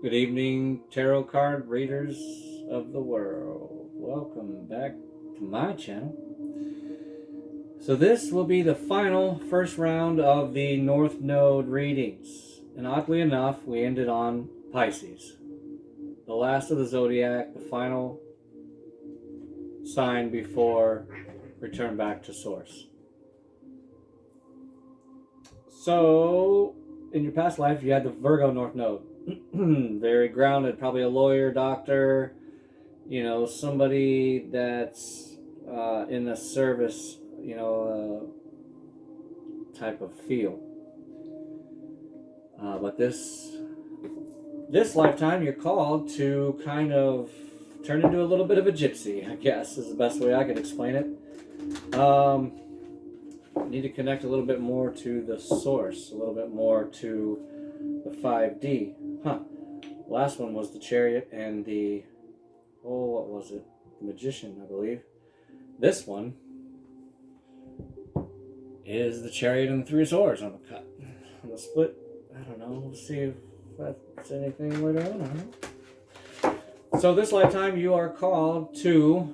Good evening, tarot card readers of the world. Welcome back to my channel. So this will be the final first round of the North Node readings. And oddly enough, we ended on Pisces. The last of the zodiac, the final sign before return back to source. So, in your past life, you had the Virgo North Node. Very grounded, probably a lawyer, doctor, somebody that's in the service, type of field. But this lifetime, you're called to kind of turn into a little bit of a gypsy, I guess, is the best way I could explain it. Need to connect a little bit more to the source, a little bit more to the 5D. Last one was the Chariot and the, what was it? The Magician, I believe. This one is the Chariot and the Three of Swords on the cut. On the split, I don't know. We'll see if that's anything later on. I don't know. So this lifetime, you are called to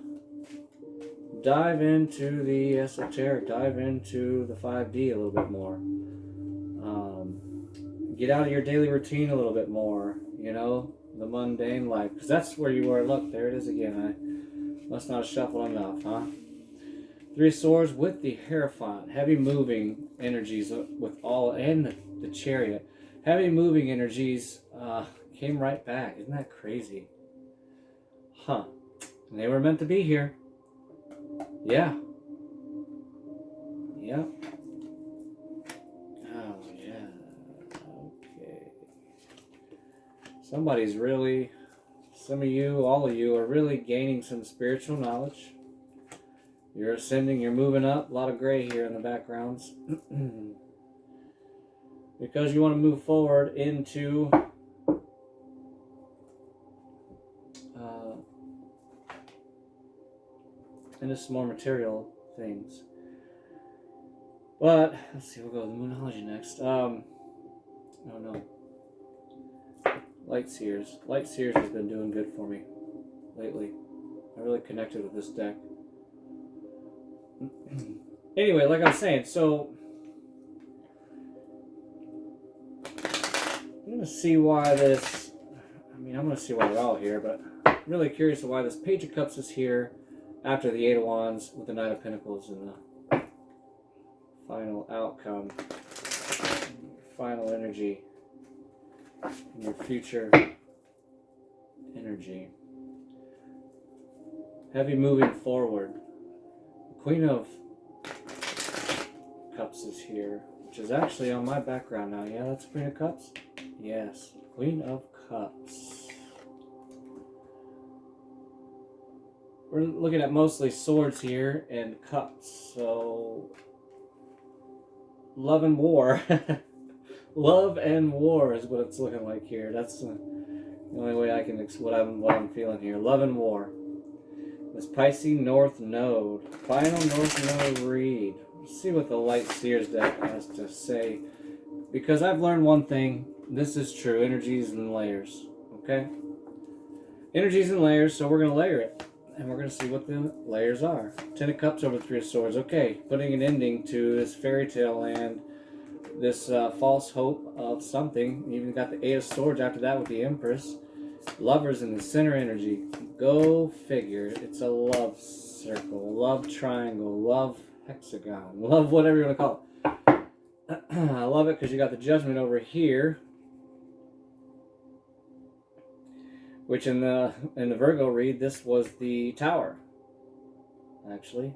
dive into the esoteric, dive into the 5D a little bit more. Get out of your daily routine a little bit more, the mundane life. Because that's where you were. Look, there it is again. I must not have shuffled enough, huh? Three of Swords with the Hierophant. Heavy moving energies with all, and the Chariot. Heavy moving energies came right back. Isn't that crazy? And they were meant to be here. Yeah. Yep. Oh, yeah. Okay. Somebody's really, some of you, all of you, are really gaining some spiritual knowledge. You're ascending, you're moving up. A lot of gray here in the backgrounds. Because you want to move forward into some more material things. But let's see, we'll go with the Moonology next. Oh no. Light Seers. Light Seers has been doing good for me lately. I really connected with this deck. Anyway, like I was saying, so I'm going to see why this, I'm going to see why they're all here, but I'm really curious of why this Page of Cups is here after the Eight of Wands with the Knight of Pentacles and the final outcome, final energy, and your future energy. Heavy moving forward. The Queen of Cups is here, which is actually on my background now. Yeah, that's Queen of Cups? Yes, Queen of Cups. We're looking at mostly swords here and cups, so love and war. Love and war is what it's looking like here. That's the only way I can what I'm feeling here. Love and war. This Pisces North Node, final North Node read. Let's see what the Light Seers deck has to say, because I've learned one thing. This is true. Energies and layers. Okay. Energies and layers. So we're gonna layer it. And we're going to see what the layers are. Ten of Cups over the Three of Swords. Okay, putting an ending to this fairy tale land, this false hope of something. You even got the Eight of Swords after that with the Empress. Lovers in the center energy. Go figure. It's a love circle, love triangle, love hexagon, love whatever you want to call it. I love it because you got the Judgment over here, which in the Virgo read, this was the Tower, actually,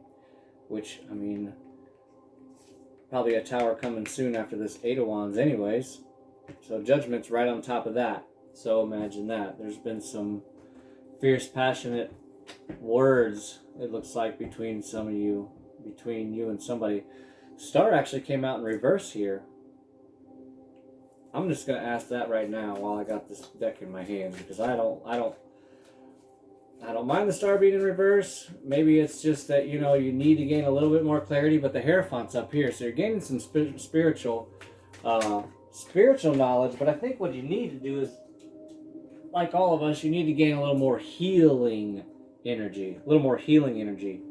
which, probably a Tower coming soon after this Eight of Wands anyways. So Judgment's right on top of that. So imagine that. There's been some fierce, passionate words, it looks like, between some of you, between you and somebody. Star actually came out in reverse here. I'm just going to ask that right now while I got this deck in my hands, because I don't mind the Star being in reverse. Maybe it's just that, you need to gain a little bit more clarity, but the Hierophant's up here, so you're gaining some spiritual knowledge. But I think what you need to do is like all of us, you need to gain a little more healing energy. A little more healing energy.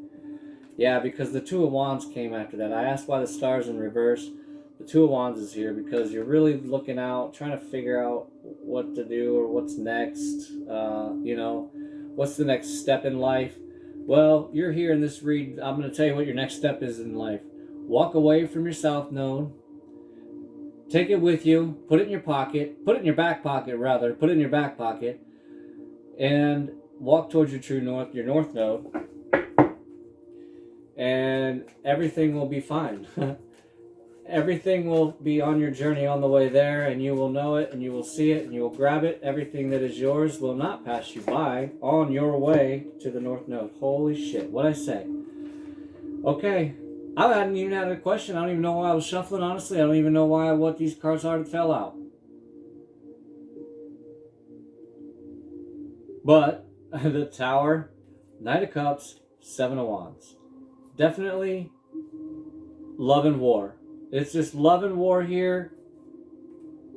Yeah, because the Two of Wands came after that. I asked why the star's in reverse. The Two of Wands is here because you're really looking out, trying to figure out what to do or what's next. You know, what's the next step in life? Well, you're here in this read. I'm going to tell you what your next step is in life. Walk away from your South Node. Take it with you. Put it in your pocket. Put it in your back pocket, rather. Put it in your back pocket. And walk towards your true north, your North Node. And everything will be fine. Everything will be on your journey on the way there, and you will know it, and you will see it, and you will grab it. Everything that is yours will not pass you by on your way to the North Node. Holy shit, what'd I say? Okay, I hadn't even had a question. I don't even know why I was shuffling, honestly. I don't even know what these cards are that fell out. But, the Tower, Knight of Cups, Seven of Wands. Definitely love and war. It's just love and war here.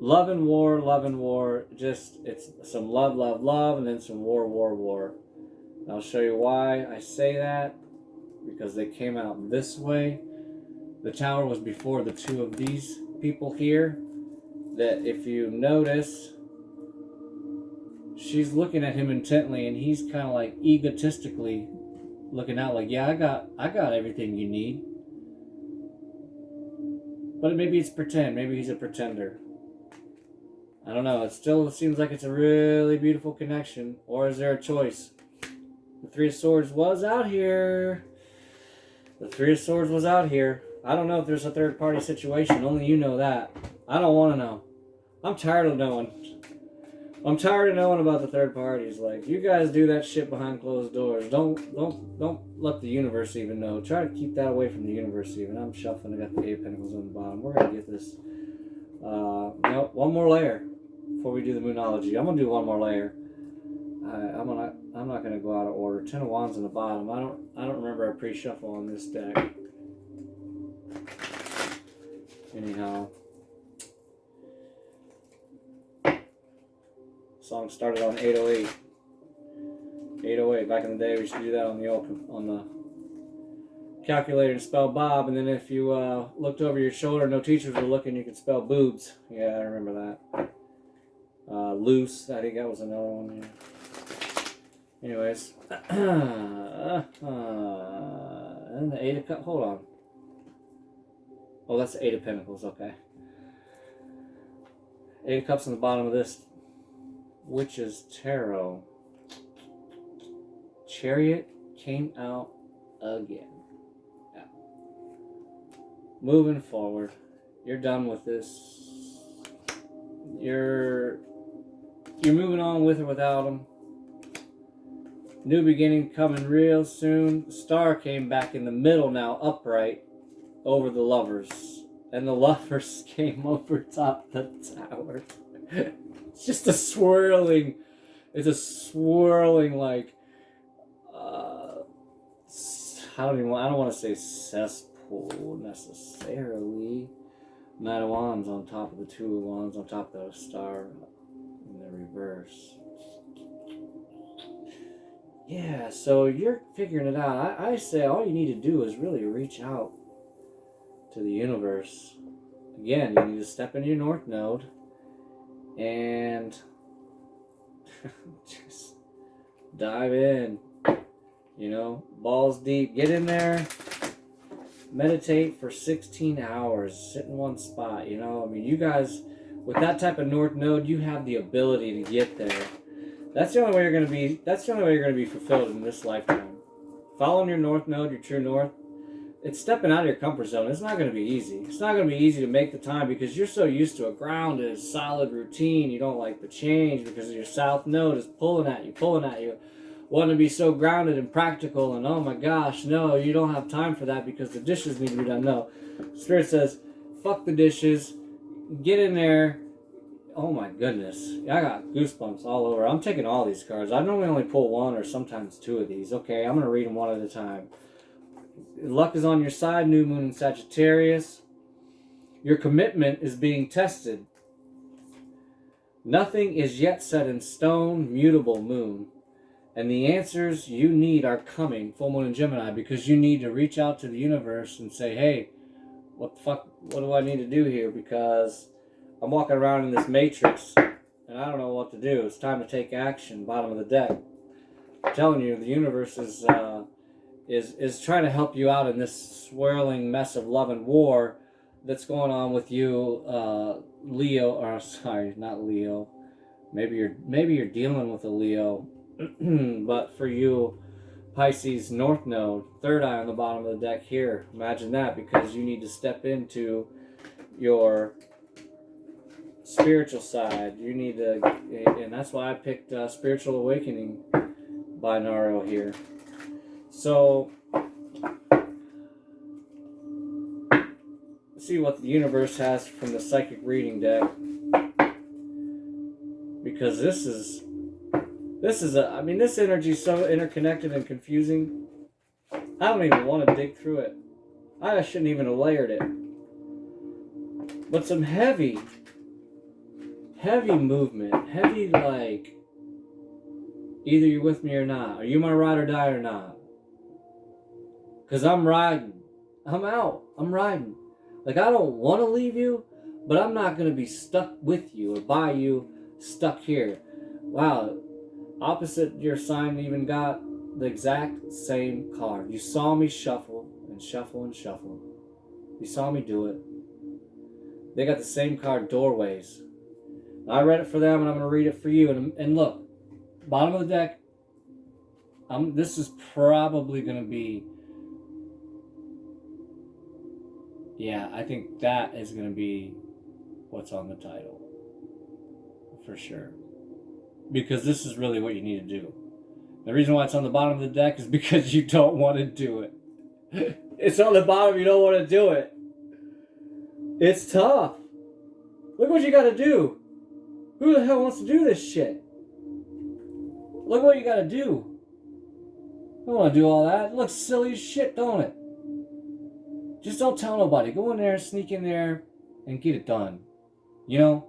Love and war, love and war. Just, it's some love, love, love, and then some war, war, war. And I'll show you why I say that. Because they came out this way. The Tower was before the two of these people here. That if you notice, she's looking at him intently, and he's kind of like egotistically looking out like, yeah, I got everything you need. But maybe it's pretend. Maybe he's a pretender. I don't know. It still seems like it's a really beautiful connection. Or is there a choice? The Three of Swords was out here. The Three of Swords was out here. I don't know if there's a third party situation. Only you know that. I don't want to know. I'm tired of knowing. I'm tired of knowing about the third parties. Like, you guys do that shit behind closed doors. Don't let the universe even know. Try to keep that away from the universe even. I'm shuffling. I got the Eight of Pentacles on the bottom. We're gonna get this. No, one more layer before we do the Moonology. I'm gonna do one more layer. I'm not gonna go out of order. Ten of Wands on the bottom. I don't remember a pre-shuffle on this deck. Anyhow. Song started on 808. 808. Back in the day, we used to do that on the calculator and spell Bob. And then if you looked over your shoulder, no teachers were looking, you could spell boobs. Yeah, I remember that. Loose. I think that was another one. Yeah. Anyways, and the Eight of Cups. Hold on. Oh, that's the Eight of Pentacles. Okay. Eight of Cups on the bottom of this. Witch's Tarot. Chariot came out again. Yeah. Moving forward. You're done with this. You're moving on with or without them. New beginning coming real soon. The Star came back in the middle now, upright, over the Lovers. And the Lovers came over top the Tower. It's just a swirling, it's a swirling like, I don't want to say cesspool necessarily. Knight of Wands on top of the Two of Wands, on top of the Star in the reverse. Yeah, so you're figuring it out. I say all you need to do is really reach out to the universe. Again, you need to step into your North Node and just dive in. You know, balls deep. Get in there. Meditate for 16 hours. Sit in one spot. You know, I mean, you guys, with that type of North Node, you have the ability to get there. That's the only way you're going to be. That's the only way you're going to be fulfilled in this lifetime. Following your North Node, your true North. It's stepping out of your comfort zone. It's not going to be easy. It's not going to be easy to make the time because you're so used to a grounded, solid routine. You don't like the change because your South Node is pulling at you, wanting to be so grounded and practical. And oh my gosh, no, you don't have time for that because the dishes need to be done. No, Spirit says, fuck the dishes. Get in there. Oh my goodness. I got goosebumps all over. I'm taking all these cards. I normally only pull one or sometimes two of these. Okay, I'm going to read them one at a time. Luck is on your side. New moon in Sagittarius. Your commitment is being tested. Nothing is yet set in stone, mutable moon. And the answers you need are coming, full moon in Gemini, because you need to reach out to the universe and say, hey, what the fuck, what do I need to do here? Because I'm walking around in this matrix and I don't know what to do. It's time to take action. Bottom of the deck. I'm telling you, the universe is trying to help you out in this swirling mess of love and war that's going on with you, Leo. Or sorry, not Leo. Maybe you're dealing with a Leo, but for you, Pisces North Node, third eye on the bottom of the deck here. Imagine that, because you need to step into your spiritual side. You need to, and that's why I picked Spiritual Awakening by Naro here. So, let's see what the universe has from the psychic reading deck, because this energy is so interconnected and confusing. I don't even want to dig through it. I shouldn't even have layered it. But some heavy movement, heavy, like, either you're with me or not. Are you my ride or die or not? Because I'm riding. I'm out. I'm riding. Like, I don't want to leave you, but I'm not going to be stuck with you or by you, stuck here. Wow. Opposite your sign even got the exact same card. You saw me shuffle and shuffle and shuffle. You saw me do it. They got the same card, Doorways. I read it for them, and I'm going to read it for you. And look, bottom of the deck, this is probably going to be... Yeah, I think that is going to be what's on the title. For sure. Because this is really what you need to do. The reason why it's on the bottom of the deck is because you don't want to do it. It's on the bottom, you don't want to do it. It's tough. Look what you got to do. Who the hell wants to do this shit? Look what you got to do. I don't want to do all that. It looks silly as shit, don't it? Just don't tell nobody. Go in there, sneak in there, and get it done. You know?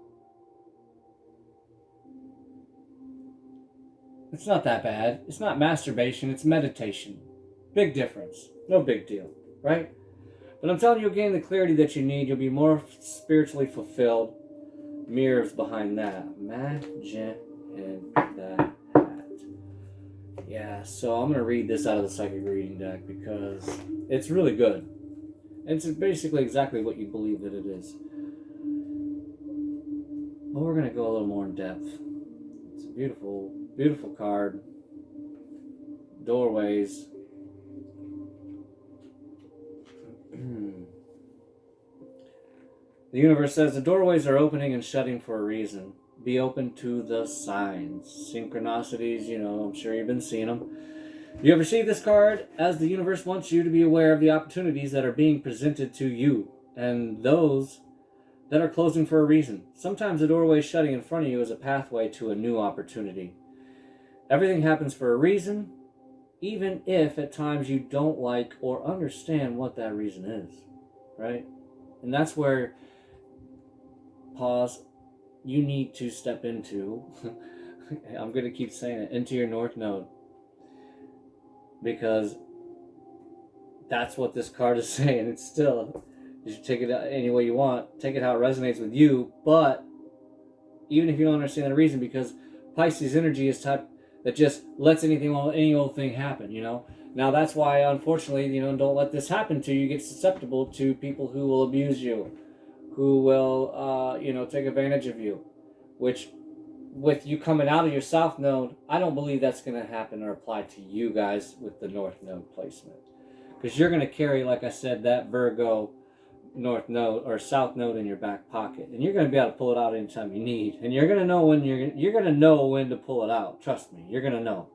It's not that bad. It's not masturbation, it's meditation. Big difference. No big deal, right? But I'm telling you, you'll gain the clarity that you need. You'll be more spiritually fulfilled. Mirrors behind that. Imagine that hat. Yeah, so I'm going to read this out of the psychic reading deck because it's really good. And it's basically exactly what you believe that it is. But we're going to go a little more in depth. It's a beautiful, beautiful card. Doorways. The universe says the doorways are opening and shutting for a reason. Be open to the signs. Synchronicities, you know, I'm sure you've been seeing them. You have received this card as the universe wants you to be aware of the opportunities that are being presented to you and those that are closing for a reason. Sometimes the doorway shutting in front of you is a pathway to a new opportunity. Everything happens for a reason, even if at times you don't like or understand what that reason is, right? And that's where, pause, you need to step into, I'm going to keep saying it, into your North Node. Because that's what this card is saying. It's still, you should take it any way you want. Take it how it resonates with you. But even if you don't understand the reason, because Pisces energy is type that just lets any old thing happen, you know. Now that's why, unfortunately, you know, don't let this happen to you. You get susceptible to people who will abuse you, who will, take advantage of you. Which, with you coming out of your South Node, I don't believe that's going to happen or apply to you guys with the North Node placement. Because you're going to carry, like I said, that Virgo North Node or South Node in your back pocket, and you're going to be able to pull it out anytime you need, and you're going to know when you're going to know when to pull it out. Trust me, you're going to know.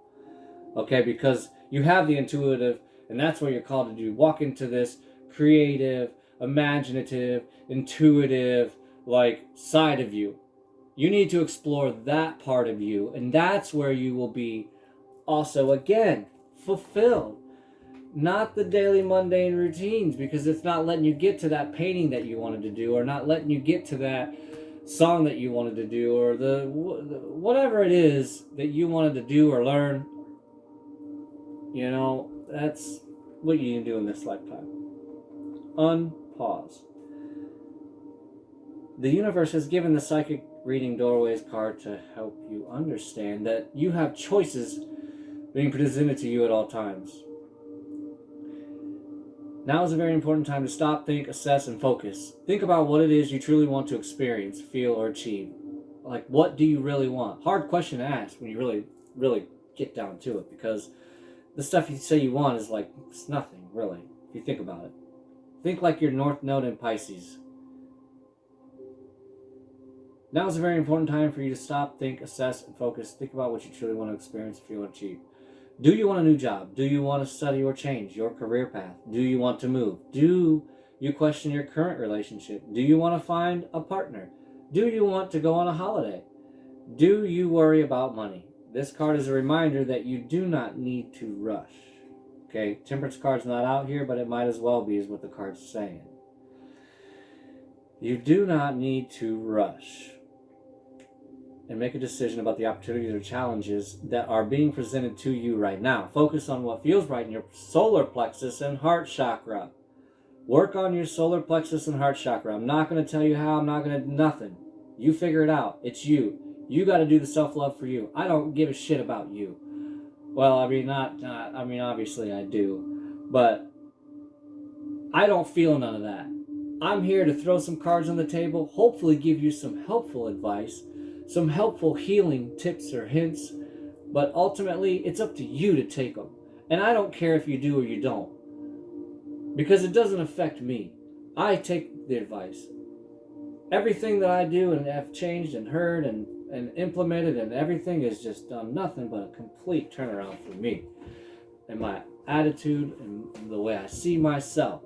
Okay, because you have the intuitive, and that's what you're called to do. Walk into this creative, imaginative, intuitive, side of you. You need to explore that part of you, and that's where you will be also, again, fulfilled. Not the daily mundane routines, because it's not letting you get to that painting that you wanted to do, or not letting you get to that song that you wanted to do, or whatever it is that you wanted to do or learn. You know, that's what you can do in this lifetime. Unpause. The universe has given the psychic reading doorways card to help you understand that you have choices being presented to you at all times. Now is a very important time to stop, think, assess, and focus. Think about what it is you truly want to experience, feel, or achieve. Like, what do you really want? Hard question to ask when you really get down to it, because the stuff you say you want is like, it's nothing, really, if you think about it. Think like your North Node in Pisces. Now is a very important time for you to stop, think, assess, and focus. Think about what you truly want to experience, feel, and achieve. Do you want a new job? Do you want to study or change your career path? Do you want to move? Do you question your current relationship? Do you want to find a partner? Do you want to go on a holiday? Do you worry about money? This card is a reminder that you do not need to rush. Okay, Temperance card's not out here, but it might as well be, is what the card's saying. You do not need to rush and make a decision about the opportunities or challenges that are being presented to you right now. Focus on what feels right in your solar plexus and heart chakra. Work on your solar plexus and heart chakra. I'm not going to tell you how. I'm not going to do nothing. You figure it out. It's you. You got to do the self-love for you. I don't give a shit about you. Well, I mean, obviously I do. But I don't feel none of that. I'm here to throw some cards on the table, hopefully give you some helpful advice, some helpful healing tips or hints, but ultimately it's up to you to take them. And I don't care if you do or you don't, because it doesn't affect me. I take the advice. Everything that I do and have changed and heard and implemented and everything has just done nothing but a complete turnaround for me and my attitude and the way I see myself.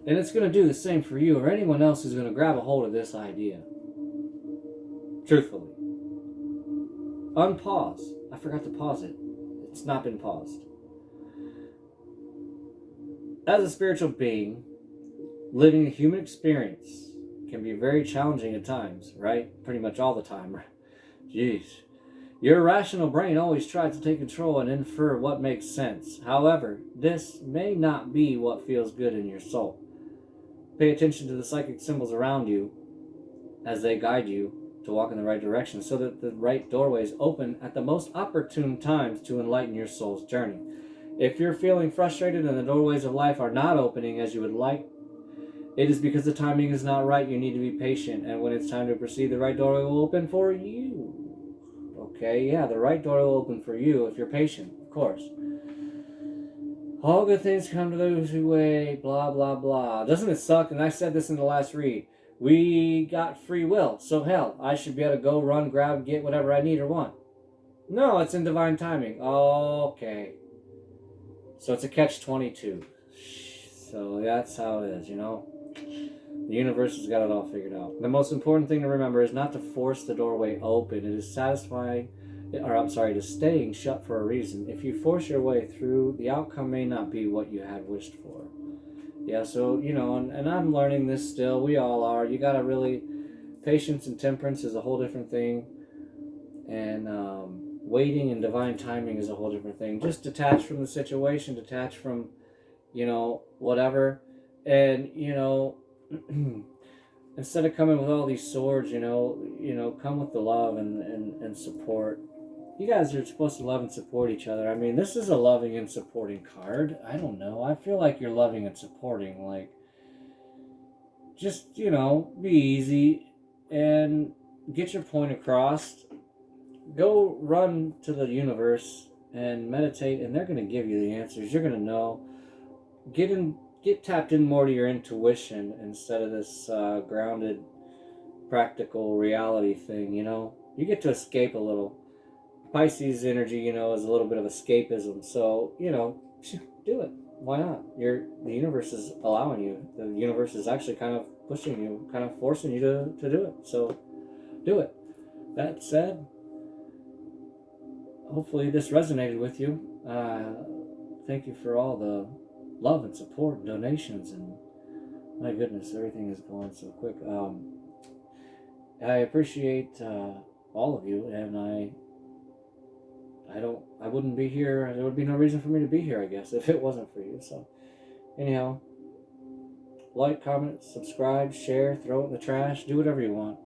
And it's going to do the same for you or anyone else who's going to grab a hold of this idea. Truthfully. Unpause. I forgot to pause it. It's not been paused. As a spiritual being, living a human experience can be very challenging at times, right? Pretty much all the time. Jeez. Your rational brain always tries to take control and infer what makes sense. However, this may not be what feels good in your soul. Pay attention to the psychic symbols around you as they guide you to walk in the right direction so that the right doorways open at the most opportune times to enlighten your soul's journey. If you're feeling frustrated and the doorways of life are not opening as you would like, it is because the timing is not right. You need to be patient, and when it's time to proceed, the right doorway will open for you. Okay, yeah, the right door will open for you if you're patient, of course. All good things come to those who wait, blah, blah, blah. Doesn't it suck? And I said this in the last read. We got free will, so hell, I should be able to go, run, grab, get whatever I need or want. No, it's in divine timing. Okay. So it's a catch-22. So that's how it is, you know? The universe has got it all figured out. The most important thing to remember is not to force the doorway open. It is it is staying shut for a reason. If you force your way through, the outcome may not be what you had wished for. Yeah, so, you know, and I'm learning this still. We all are. You gotta really, patience and temperance is a whole different thing. And waiting and divine timing is a whole different thing. Just detach from the situation, detach from, you know, whatever. And, you know, instead of coming with all these swords, you know, come with the love and support. You guys are supposed to love and support each other. I mean, this is a loving and supporting card. I don't know. I feel like you're loving and supporting. Like, just, you know, be easy and get your point across. Go run to the universe and meditate, and they're going to give you the answers. You're going to know. Get tapped in more to your intuition instead of this grounded, practical reality thing, you know? You get to escape a little. Pisces energy, you know, is a little bit of escapism. So, you know, do it. Why not? The universe is allowing you. The universe is actually kind of pushing you, kind of forcing you to do it. So, do it. That said, hopefully this resonated with you. Thank you for all the love and support and donations, and my goodness, everything is going so quick. I appreciate all of you, and I wouldn't be here. There would be no reason for me to be here, I guess, if it wasn't for you. So, anyhow, like, comment, subscribe, share, throw it in the trash, do whatever you want.